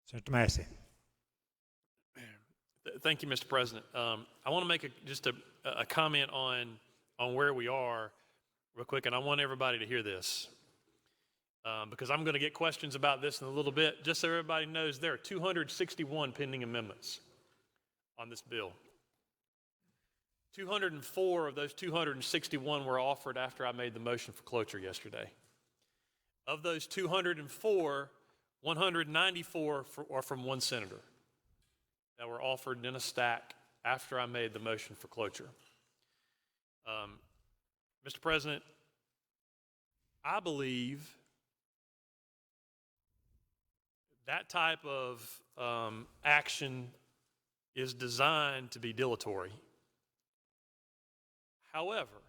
Senator Massey. Thank you, Mr. President. I want to make just a comment on where we are real quick, and I want everybody to hear this because I'm going to get questions about this in a little bit. Just so everybody knows, there are 261 pending amendments on this bill. 204 of those 261 were offered after I made the motion for cloture yesterday. Of those 204, 194 are from one senator that were offered in a stack after I made the motion for cloture. Mr. President, I believe that type of action is designed to be dilatory. However,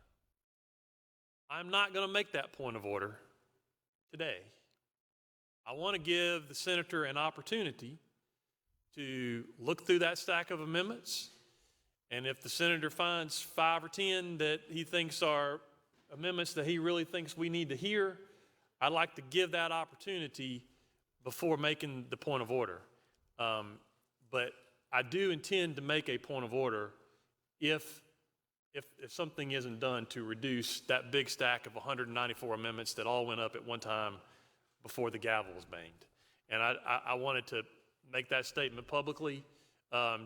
I'm not going to make that point of order today. I want to give the senator an opportunity to look through that stack of amendments, and if the senator finds 5 or 10 that he thinks are amendments that he really thinks we need to hear, I'd like to give that opportunity before making the point of order. But I do intend to make a point of order if something isn't done to reduce that big stack of 194 amendments that all went up at one time before the gavel was banged. And I wanted to make that statement publicly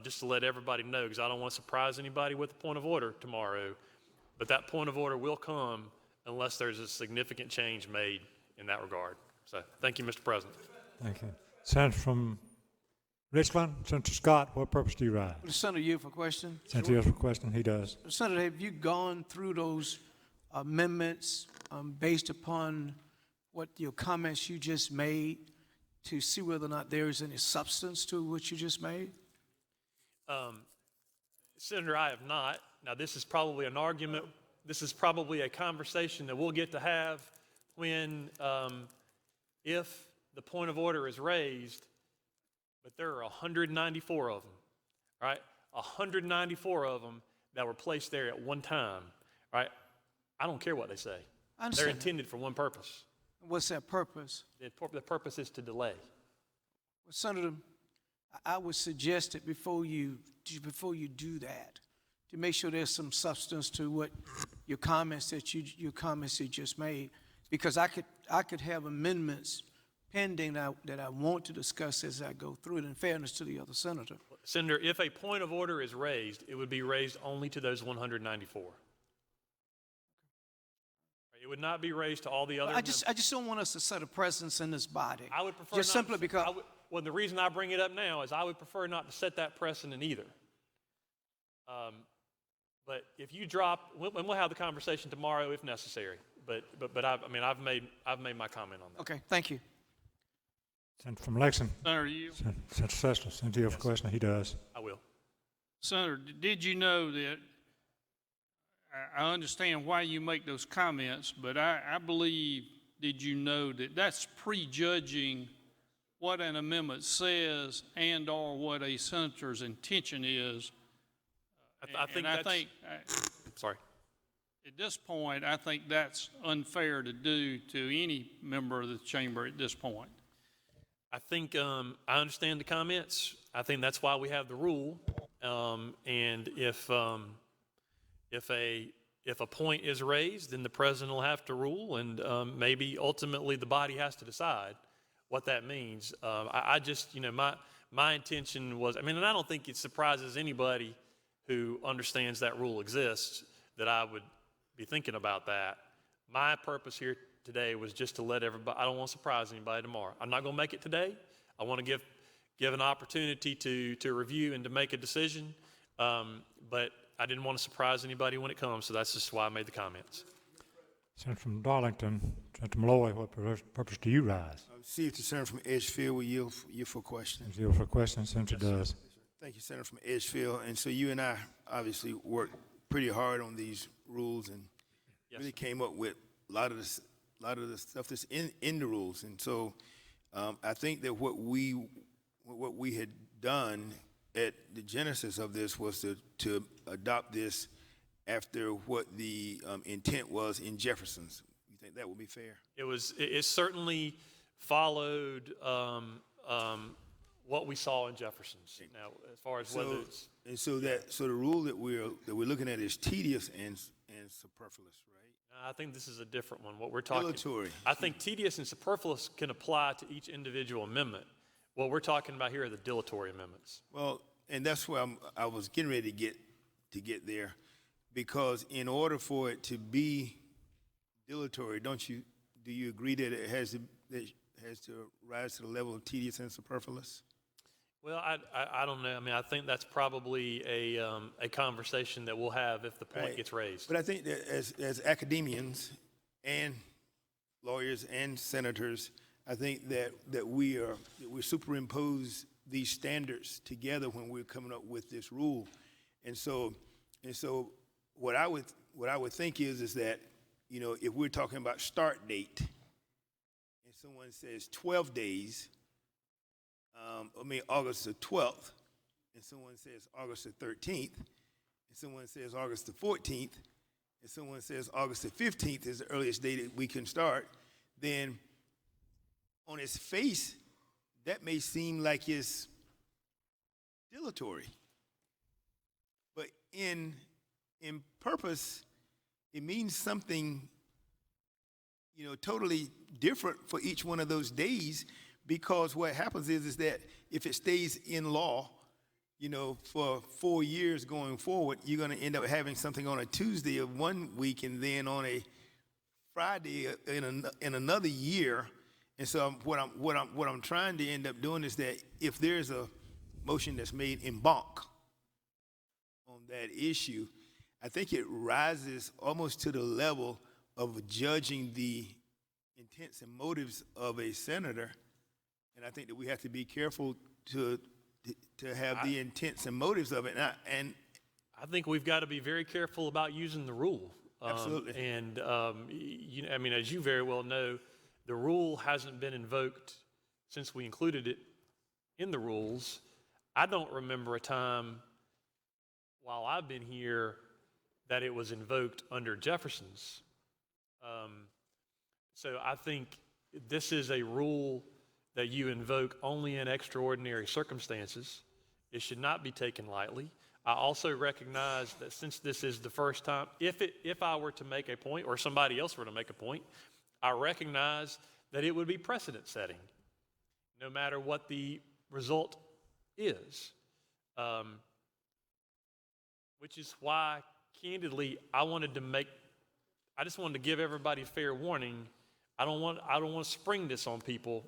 just to let everybody know, because I don't want to surprise anybody with a point of order tomorrow. But that point of order will come unless there's a significant change made in that regard. So thank you, Mr. President. Thank you. Senator from Richland, Senator Scott, what purpose do you rise? Senator, you have a question? Senator, yes, for question, he does. Senator, have you gone through those amendments based upon what your comments you just made to see whether or not there is any substance to what you just made? Senator, I have not. Now, this is probably an argument. This is probably a conversation that we'll get to have when, if the point of order is raised, but there are 194 of them, right? 194 of them that were placed there at one time, right? I don't care what they say. They're intended for one purpose. What's that purpose? The purpose is to delay. Well, Senator, I would suggest that before you do that, to make sure there's some substance to what your comments that you just made, because I could have amendments pending that I want to discuss as I go through it, in fairness to the other senator. Senator, if a point of order is raised, it would be raised only to those 194. It would not be raised to all the other. I just don't want us to set a precedence in this body. I would prefer just simply because. Well, the reason I bring it up now is I would prefer not to set that precedent either. But if you drop, and we'll have the conversation tomorrow if necessary. But I've made my comment on that. Okay, thank you. Senator from Lexington. Senator, you. Senator Sessler, Senator, you have a question? He does. I will. Senator, did you know that, I understand why you make those comments, but I believe, did you know that that's prejudging what an amendment says and or what a senator's intention is? Sorry. At this point, I think that's unfair to do to any member of the chamber at this point. I think I understand the comments. I think that's why we have the rule. And if a point is raised, then the president will have to rule, and maybe ultimately the body has to decide what that means. I just, my intention was, and I don't think it surprises anybody who understands that rule exists that I would be thinking about that. My purpose here today was just to let everybody, I don't want to surprise anybody tomorrow. I'm not going to make it today. I want to give an opportunity to review and to make a decision, but I didn't want to surprise anybody when it comes, so that's just why I made the comments. Senator from Darlington, Senator Malloy, what purpose do you rise? See if the senator from Edgefield will yield for a question. Yield for a question, Senator does. Thank you, Senator from Edgefield. And so you and I obviously worked pretty hard on these rules and really came up with a lot of the stuff that's in the rules. And so I think that what we had done at the genesis of this was to adopt this after what the intent was in Jefferson's. You think that would be fair? It certainly followed what we saw in Jefferson's. Now, as far as whether it's, So the rule that we're looking at is tedious and superfluous, right? I think this is a different one. What we're talking, Dilatory. I think tedious and superfluous can apply to each individual amendment. What we're talking about here are the dilatory amendments. Well, and that's where I was getting ready to get there, because in order for it to be dilatory, do you agree that it has to rise to the level of tedious and superfluous? Well, I don't know. I mean, I think that's probably a conversation that we'll have if the point Right. gets raised. But I think that as academians and lawyers and senators, I think that we superimpose these standards together when we're coming up with this rule. And so what I would think is that, you know, if we're talking about start date and someone says 12 days, August the 12th, and someone says August the 13th, and someone says August the 14th, and someone says August the 15th is the earliest date that we can start, then on its face, that may seem like it's dilatory. But in purpose, it means something, you know, totally different for each one of those days, because what happens is that if it stays in law, you know, for 4 years going forward, you're going to end up having something on a Tuesday of one week and then on a Friday in another year. And so what I'm trying to end up doing is that if there's a motion that's made en banc on that issue, I think it rises almost to the level of judging the intents and motives of a senator. And I think that we have to be careful to have the intents and motives of it. And I think we've got to be very careful about using the rule. Absolutely. You know, I mean, as you very well know, the rule hasn't been invoked since we included it in the rules. I don't remember a time while I've been here that it was invoked under Jefferson's. So I think this is a rule that you invoke only in extraordinary circumstances. It should not be taken lightly. I also recognize that since this is the first time, if I were to make a point or somebody else were to make a point, I recognize that it would be precedent setting, no matter what the result is. Which is why, candidly, I just wanted to give everybody fair warning. I don't want to spring this on people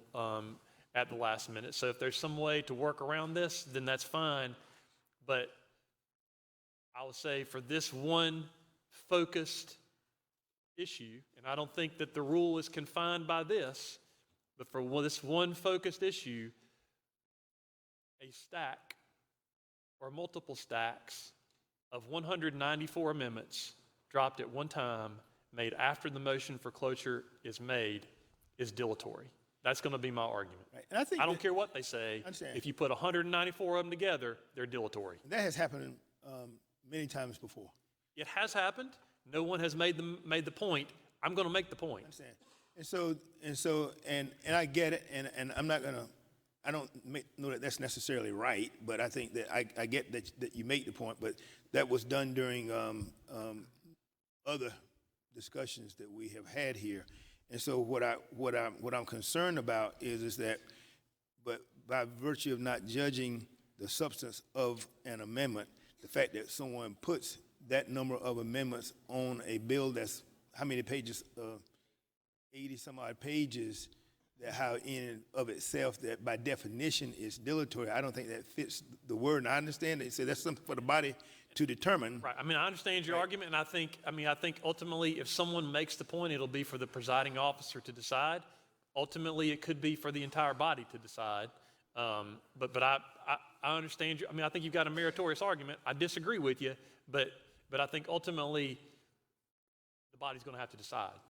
at the last minute. So if there's some way to work around this, then that's fine. But I will say for this one focused issue, and I don't think that the rule is confined by this, but for this one focused issue, a stack or multiple stacks of 194 amendments dropped at one time, made after the motion for cloture is made, is dilatory. That's going to be my argument. Right. And I don't care what they say. Understand. If you put 194 of them together, they're dilatory. that has happened many times before. It has happened. No one has made the point. I'm going to make the point. I understand. And I get it, and I'm not gonna. I don't know that that's necessarily right, but I think that I get that you make the point. But that was done during other discussions that we have had here, and so what I'm concerned about is that, but by virtue of not judging the substance of an amendment, the fact that someone puts that number of amendments on a bill that's how many pages? 80 some odd pages. That how in and of itself that by definition is dilatory. I don't think that fits the word. And I understand that you say that's something for the body to determine. Right. I mean, I understand your argument, and I think ultimately, if someone makes the point, it'll be for the presiding officer to decide. Ultimately, it could be for the entire body to decide. But I understand you. I mean, I think you've got a meritorious argument. I disagree with you, but I think ultimately the body's going to have to decide.